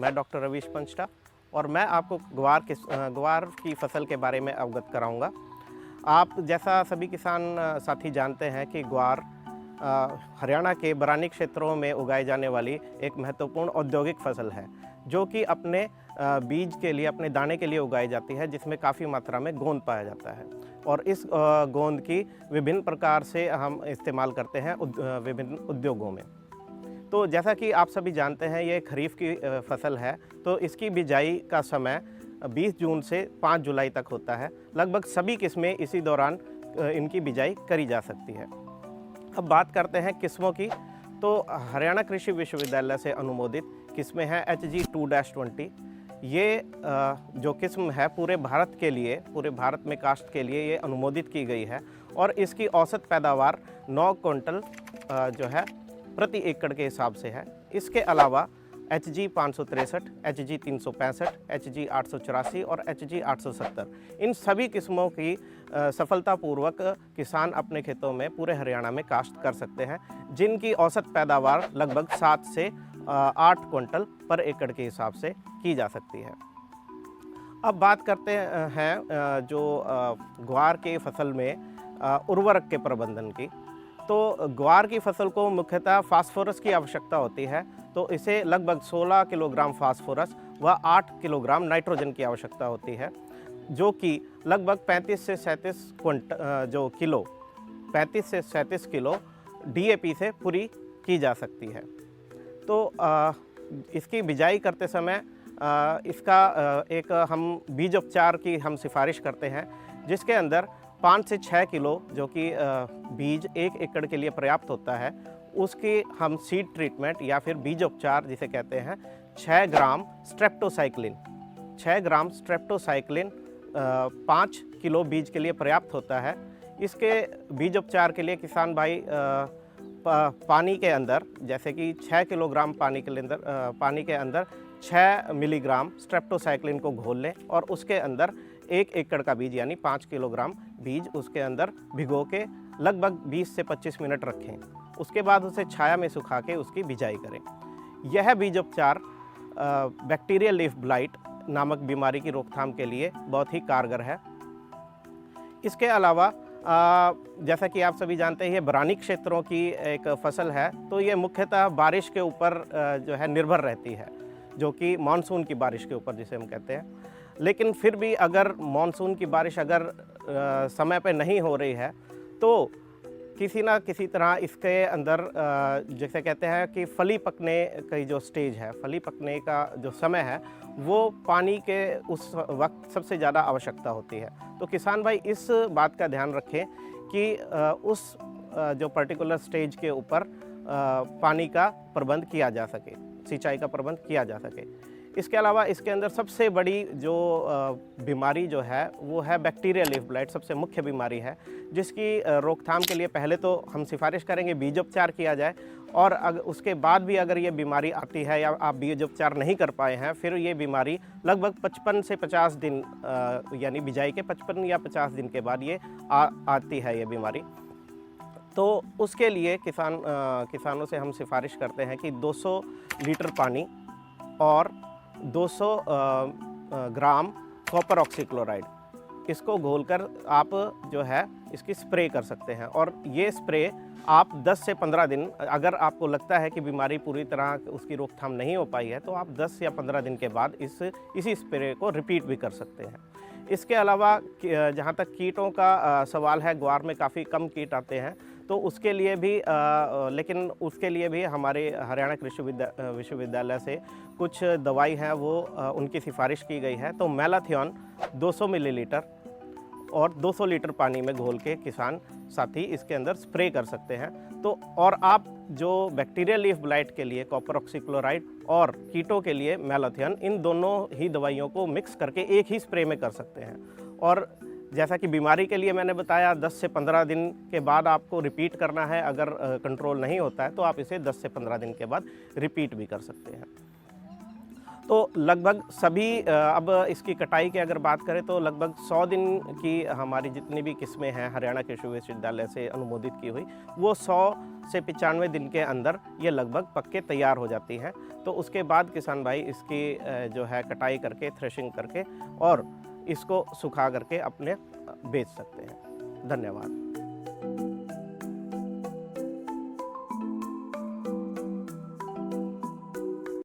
मैं डॉक्टर रवीश पंचटा और मैं आपको ग्वार की फसल के बारे में अवगत कराऊंगा। आप जैसा सभी किसान साथी जानते हैं कि ग्वार हरियाणा के बरानी क्षेत्रों में उगाई जाने वाली एक महत्वपूर्ण औद्योगिक फसल है, जो कि अपने बीज के लिए, अपने दाने के लिए उगाई जाती है, जिसमें काफ़ी मात्रा में गोंद पाया जाता है। और इस गोंद की विभिन्न प्रकार से हम इस्तेमाल करते हैं विभिन्न उद्योगों में। तो जैसा कि आप सभी जानते हैं, ये खरीफ की फसल है, तो इसकी बिजाई का समय 20 जून से 5 जुलाई तक होता है। लगभग सभी किस्में इसी दौरान इनकी बिजाई करी जा सकती है। अब बात करते हैं किस्मों की, तो हरियाणा कृषि विश्वविद्यालय से अनुमोदित किस्में हैं HG 2-20। ये जो किस्म है पूरे भारत के लिए, पूरे भारत में काश्त के लिए ये अनुमोदित की गई है और इसकी औसत पैदावार 9 क्विंटल जो है प्रति एकड़ के हिसाब से है। इसके अलावा HG 563, HG 365, HG 884 और HG 870 इन सभी किस्मों की सफलतापूर्वक किसान अपने खेतों में पूरे हरियाणा में काश्त कर सकते हैं, जिनकी औसत पैदावार लगभग 7 से 8 क्विंटल पर एकड़ के हिसाब से की जा सकती है। अब बात करते हैं जो ग्वार के फसल में उर्वरक के प्रबंधन की। तो ग्वार की फसल को मुख्यतः फास्फोरस की आवश्यकता होती है, तो इसे लगभग 16 किलोग्राम फास्फोरस व 8 किलोग्राम नाइट्रोजन की आवश्यकता होती है, जो कि लगभग 35 से 37 किलो DAP से पूरी की जा सकती है। तो इसकी बिजाई करते समय इसका एक हम बीजोपचार की हम सिफारिश करते हैं, जिसके अंदर 5 से 6 किलो जो कि बीज 1 एकड़ के लिए पर्याप्त होता है, उसकी हम सीड ट्रीटमेंट या फिर बीजोपचार जिसे कहते हैं 6 ग्राम स्ट्रेप्टोसाइक्लिन 5 किलो बीज के लिए पर्याप्त होता है। इसके बीजोपचार के लिए किसान भाई पानी के अंदर, जैसे कि 6 किलोग्राम पानी के अंदर 6 मिलीग्राम स्ट्रेप्टोसाइक्लिन को घोल लें और उसके अंदर 1 एकड़ का बीज यानी 5 किलोग्राम बीज उसके अंदर भिगो के लगभग 20 से 25 मिनट रखें। उसके बाद उसे छाया में सुखा के उसकी बिजाई करें। यह बीजोपचार बैक्टीरियल लीफ ब्लाइट नामक बीमारी की रोकथाम के लिए बहुत ही कारगर है। इसके अलावा जैसा कि आप सभी जानते हैं, ये बरानी क्षेत्रों की एक फसल है, तो ये मुख्यतः बारिश के ऊपर जो है निर्भर रहती है, जो कि मानसून की बारिश के ऊपर जिसे हम कहते हैं। लेकिन फिर भी अगर मानसून की बारिश अगर समय पे नहीं हो रही है, तो किसी ना किसी तरह इसके अंदर जैसे कहते हैं कि फली पकने की जो स्टेज है, फली पकने का जो समय है, वो पानी के उस वक्त सबसे ज़्यादा आवश्यकता होती है। तो किसान भाई इस बात का ध्यान रखें कि उस जो पर्टिकुलर स्टेज के ऊपर पानी का प्रबंध किया जा सके, सिंचाई का प्रबंध किया जा सके। इसके अलावा इसके अंदर सबसे बड़ी जो बीमारी जो है वो है बैक्टीरियल लीफ ब्लाइट, सबसे मुख्य बीमारी है, जिसकी रोकथाम के लिए पहले तो हम सिफारिश करेंगे बीजोपचार किया जाए, और उसके बाद भी अगर ये बीमारी आती है या आप बीजोपचार नहीं कर पाए हैं, फिर ये बीमारी लगभग 55 से 50 दिन यानी बिजाई के 55 या 50 दिन के बाद ये आती है ये बीमारी। तो उसके लिए किसानों से हम सिफारिश करते हैं कि 200 लीटर पानी और 200 ग्राम कॉपर ऑक्सीक्लोराइड इसको घोलकर आप जो है इसकी स्प्रे कर सकते हैं। और ये स्प्रे आप 10 से 15 दिन, अगर आपको लगता है कि बीमारी पूरी तरह उसकी रोकथाम नहीं हो पाई है, तो आप 10 या 15 दिन के बाद इसी स्प्रे को रिपीट भी कर सकते हैं। इसके अलावा जहाँ तक कीटों का सवाल है, ग्वार में काफ़ी कम कीट आते हैं, तो उसके लिए भी लेकिन उसके लिए भी हमारे हरियाणा कृषि विश्वविद्यालय से कुछ दवाई है वो उनकी सिफारिश की गई है। तो मैलाथियन 200 मिलीलीटर और 200 लीटर पानी में घोल के किसान साथी इसके अंदर स्प्रे कर सकते हैं। तो और आप जो बैक्टीरियल लीफ ब्लाइट के लिए कॉपर ऑक्सीक्लोराइड और कीटों के लिए मैलाथियन, इन दोनों ही दवाइयों को मिक्स करके एक ही स्प्रे में कर सकते हैं। और जैसा कि बीमारी के लिए मैंने बताया 10 से 15 दिन के बाद आपको रिपीट करना है, अगर कंट्रोल नहीं होता है तो आप इसे 10 से 15 दिन के बाद रिपीट भी कर सकते हैं। तो लगभग सभी अब इसकी कटाई की अगर बात करें तो लगभग 100 दिन की हमारी जितनी भी किस्में हैं हरियाणा कृषि विश्वविद्यालय से अनुमोदित की हुई, वो 100 से 95 दिन के अंदर ये लगभग पक के तैयार हो जाती हैं। तो उसके बाद किसान भाई इसकी जो है कटाई करके, थ्रेशिंग करके और इसको सुखा करके अपने बेच सकते हैं। धन्यवाद।